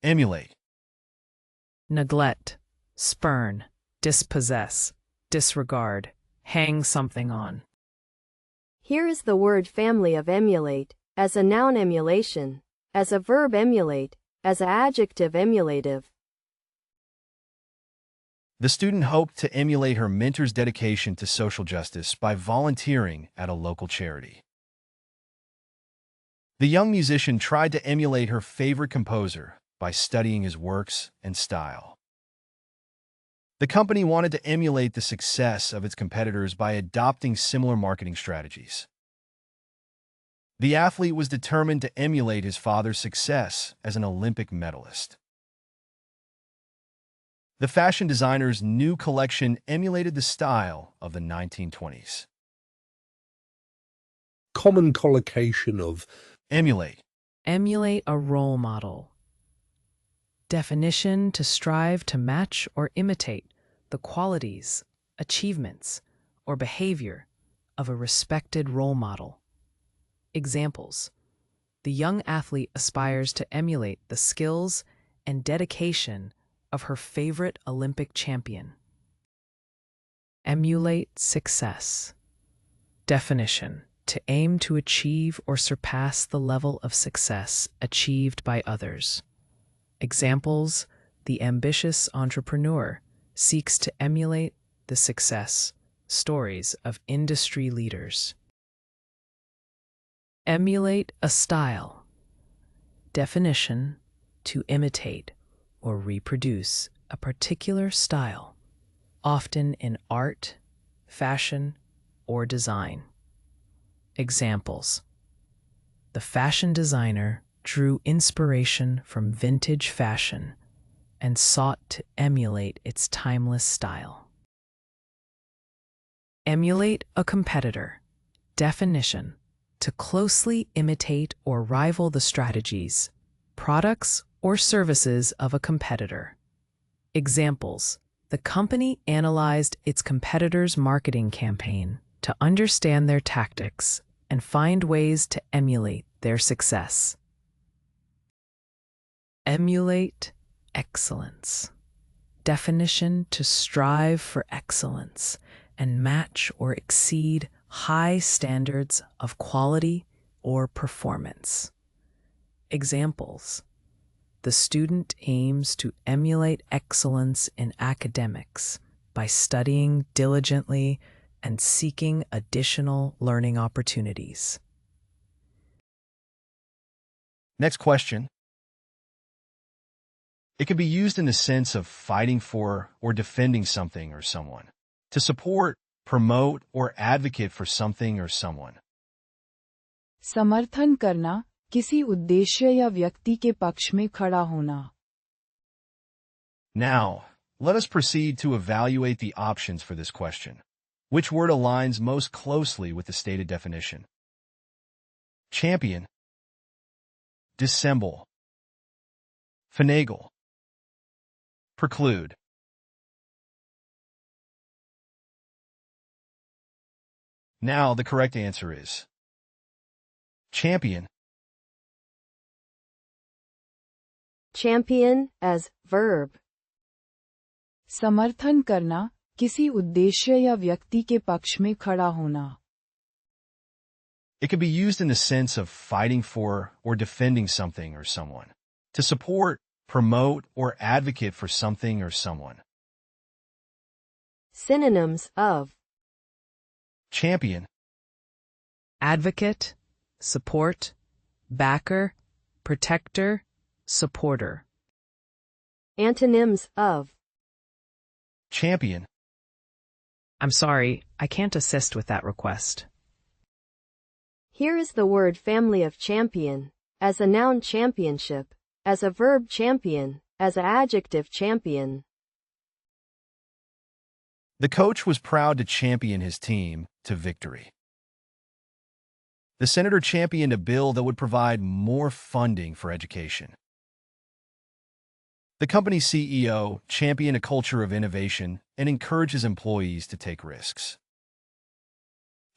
emulate, Neglect, spurn, dispossess, disregard, hang something on. Here is the word family of emulate, as a noun emulation, as a verb emulate, as an adjective emulative. The student hoped to emulate her mentor's dedication to social justice by volunteering at a local charity. The young musician tried to emulate her favorite composer by studying his works and style. The company wanted to emulate the success of its competitors by adopting similar marketing strategies. The athlete was determined to emulate his father's success as an Olympic medalist. The fashion designer's new collection emulated the style of the 1920s. common collocation of Emulate, Emulate a role model. Definition: to strive to match or imitate the qualities, achievements, or behavior of a respected role model. Examples: the young athlete aspires to emulate the skills and dedication of her favorite Olympic champion. Emulate success. Definition: to aim to achieve or surpass the level of success achieved by others. Examples: the ambitious entrepreneur seeks to emulate the success stories of industry leaders. Emulate a style. Definition: to imitate or reproduce a particular style, often in art, fashion, or design. Examples: the fashion designer drew inspiration from vintage fashion and sought to emulate its timeless style. Emulate a competitor. Definition: to closely imitate or rival the strategies, products, or services of a competitor. Examples: the company analyzed its competitor's marketing campaign to understand their tactics and find ways to emulate their success. Emulate excellence. Definition: to strive for excellence and match or exceed high standards of quality or performance. Examples: the student aims to emulate excellence in academics by studying diligently and seeking additional learning opportunities. Next question. It can be used in the sense of fighting for or defending something or someone, to support, promote, or advocate for something or someone. समर्थन करना, किसी उद्देश्य या व्यक्ति के पक्ष में खड़ा होना. Now, let us proceed to evaluate the options for this question. Which word aligns most closely with the stated definition? Champion, dissemble, finagle, preclude. Now the correct answer is champion. Champion as verb. समर्थन करना, किसी उद्देश्य या व्यक्ति के पक्ष में खड़ा होना. It can be used in the sense of fighting for or defending something or someone. To support, promote, or advocate for something or someone. Synonyms of Champion, Advocate, support, backer, protector, supporter. antonyms of champion, I'm sorry, I can't assist with that request. Here is the word family of champion, as a noun championship, as a verb champion, as an adjective champion. The coach was proud to champion his team to victory. The senator championed a bill that would provide more funding for education. The company's CEO championed a culture of innovation and encourages employees to take risks.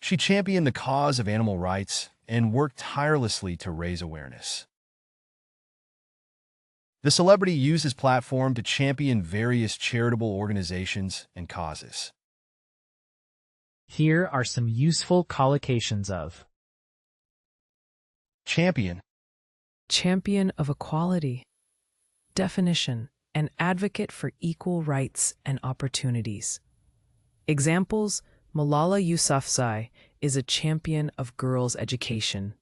She championed the cause of animal rights and worked tirelessly to raise awareness. The celebrity used his platform to champion various charitable organizations and causes. Here are some useful collocations of Champion, Champion of equality. Definition: an advocate for equal rights and opportunities. Examples: Malala Yousafzai is a champion of girls' education.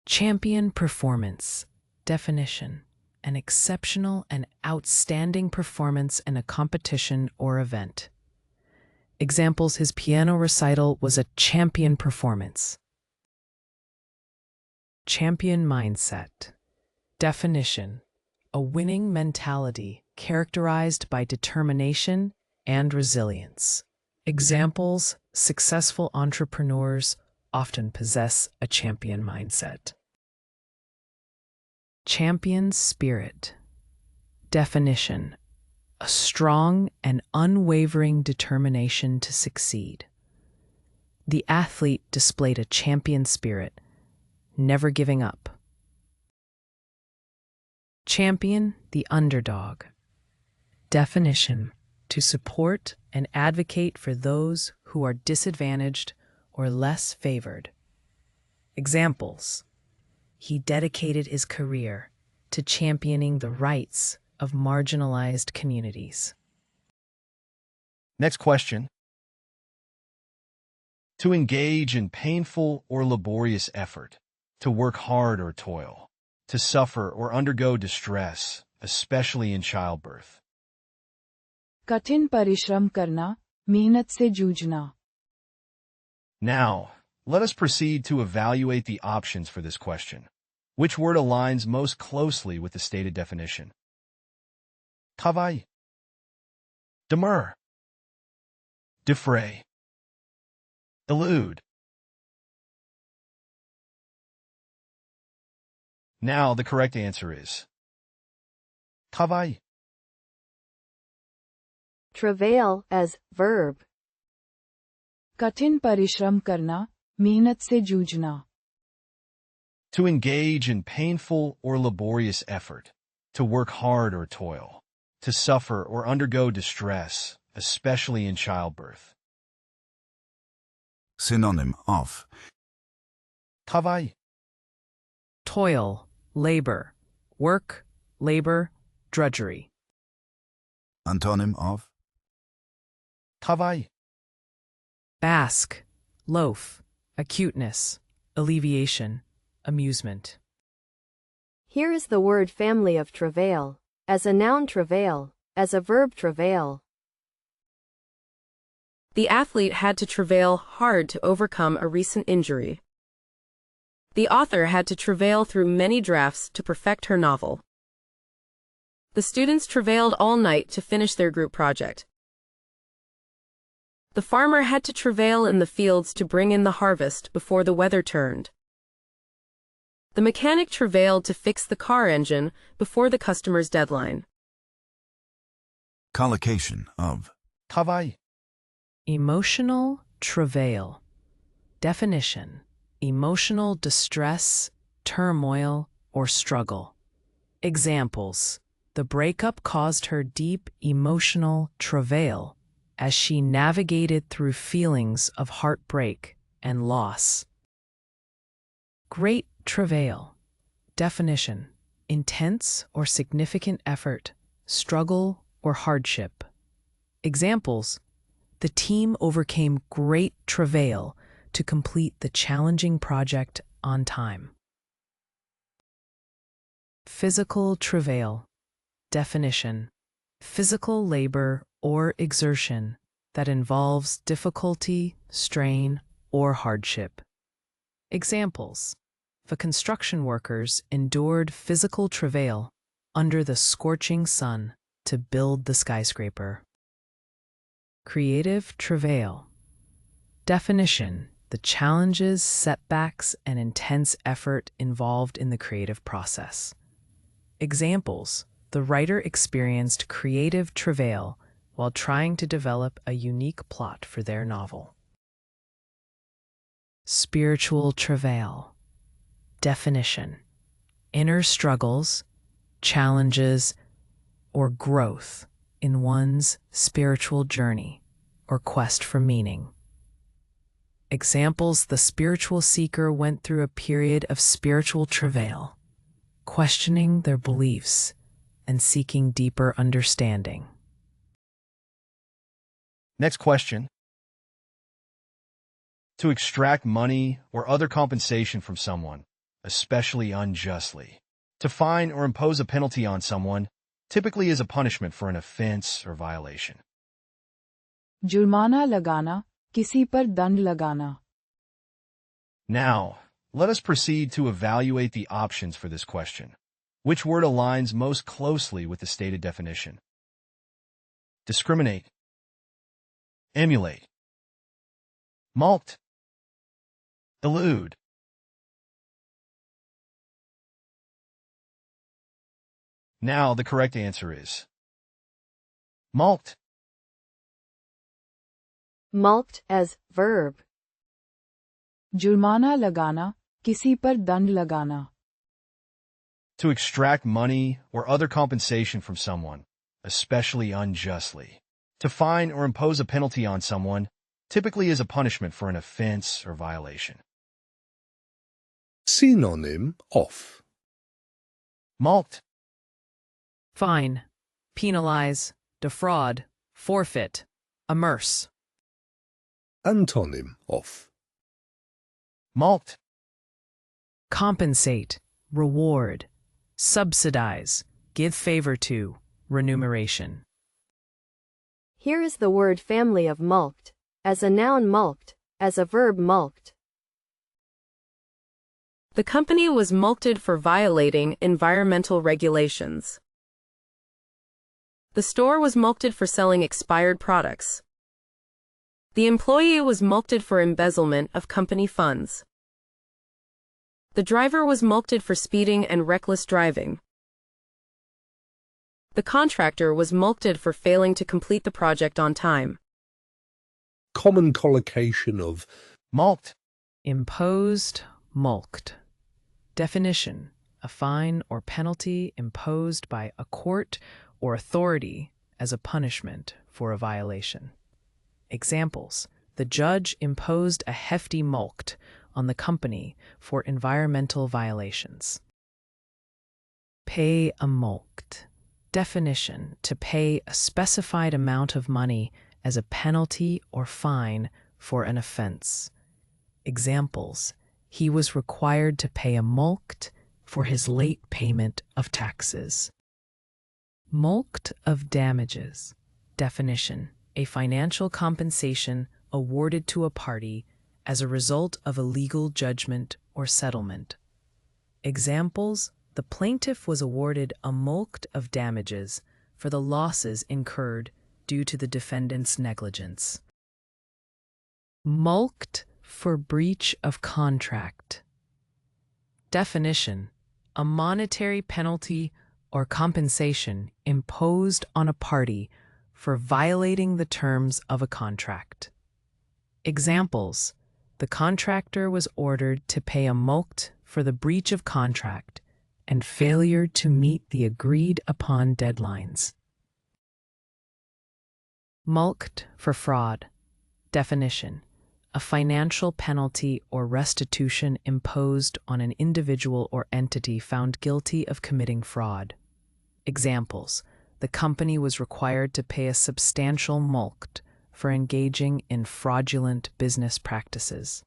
Champion performance. Definition: an exceptional and outstanding performance in a competition or event. Examples: his piano recital was a champion performance. Champion mindset. Definition: a winning mentality characterized by determination and resilience. Examples: successful entrepreneurs often possess a champion mindset. Champion spirit. Definition: a strong and unwavering determination to succeed. The athlete displayed a champion spirit, never giving up. Champion the underdog. Definition: to support and advocate for those who are disadvantaged or less favored. Examples: he dedicated his career to championing the rights of marginalized communities. Next question. To engage in painful or laborious effort, to work hard or toil, to suffer or undergo distress, especially in childbirth. कठिन परिश्रम करना, मेहनत से जूझना. Now, let us proceed to evaluate the options for this question. Which word aligns most closely with the stated definition? Travail, demur, defray, elude. Now the correct answer is travail. Travail as verb. कठिन परिश्रम करना, मेहनत से जूझना. To engage in painful or laborious effort, to work hard or toil, to suffer or undergo distress, especially in childbirth. Synonym of Travail, Toil, labor, work, labor, drudgery. Antonym of travail, Bask, loaf, acuteness, alleviation, amusement. Here is the word family of travail, as a noun travail, as a verb travail. The athlete had to travail hard to overcome a recent injury. The author had to travail through many drafts to perfect her novel. The students travailed all night to finish their group project. The farmer had to travail in the fields to bring in the harvest before the weather turned. The mechanic travailed to fix the car engine before the customer's deadline. Collocation of. Travail. Emotional travail. Definition: emotional distress, turmoil, or struggle. Examples: the breakup caused her deep emotional travail as she navigated through feelings of heartbreak and loss. Great travail. Definition: intense or significant effort, struggle, or hardship. Examples: the team overcame great travail to complete the challenging project on time. Physical travail. Definition: physical labor or exertion that involves difficulty, strain, or hardship. Examples: the construction workers endured physical travail under the scorching sun to build the skyscraper. Creative travail. Definition: the challenges, setbacks, and intense effort involved in the creative process. Examples: the writer experienced creative travail while trying to develop a unique plot for their novel. Spiritual travail. Definition: inner struggles, challenges, or growth in one's spiritual journey or quest for meaning. Examples: the spiritual seeker went through a period of spiritual travail, questioning their beliefs and seeking deeper understanding. Next question. To extract money or other compensation from someone, especially unjustly. To fine or impose a penalty on someone, typically as a punishment for an offense or violation. जुर्माना लगाना, किसी पर दंड लगाना. Now, let us proceed to evaluate the options for this question. Which word aligns most closely with the stated definition? Discriminate. Emulate. Mulct. Elude. Now the correct answer is mulct. Mulct as verb. जुर्माना लगाना, किसी पर दंड लगाना. To extract money or other compensation from someone, especially unjustly. To fine or impose a penalty on someone, typically as a punishment for an offense or violation. Synonym of. Mulct. Fine, penalize, defraud, forfeit, amerce. Antonym of. Mulct. Compensate, reward, subsidize, give favor to, remuneration. Here is the word family of mulct. As a noun mulct, as a verb mulct. The company was mulcted for violating environmental regulations. The store was mulcted for selling expired products. The employee was mulcted for embezzlement of company funds. The driver was mulcted for speeding and reckless driving. The contractor was mulcted for failing to complete the project on time. Common collocation of. Mulct. Imposed, mulct. Definition: a fine or penalty imposed by a court or authority as a punishment for a violation. Examples: the judge imposed a hefty mulct on the company for environmental violations. Pay a mulct. Definition: to pay a specified amount of money as a penalty or fine for an offense. Examples: he was required to pay a mulct for his late payment of taxes. Mulct of damages. Definition: a financial compensation awarded to a party as a result of a legal judgment or settlement. Examples: the plaintiff was awarded a mulct of damages for the losses incurred due to the defendant's negligence. Mulct for breach of contract. Definition: a monetary penalty or compensation imposed on a party for violating the terms of a contract. Examples: the contractor was ordered to pay a mulct for the breach of contract and failure to meet the agreed upon deadlines. Mulct for fraud. Definition: a financial penalty or restitution imposed on an individual or entity found guilty of committing fraud. Examples: the company was required to pay a substantial mulct for engaging in fraudulent business practices.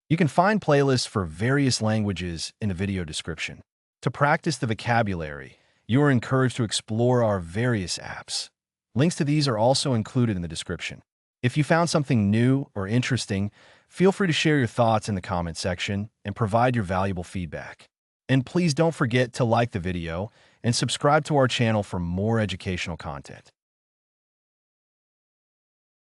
You can find playlists for various languages in the video description. To practice the vocabulary, you are encouraged to explore our various apps. Links to these are also included in the description. If you found something new or interesting, feel free to share your thoughts in the comment section and provide your valuable feedback. And please don't forget to like the video and subscribe to our channel for more educational content.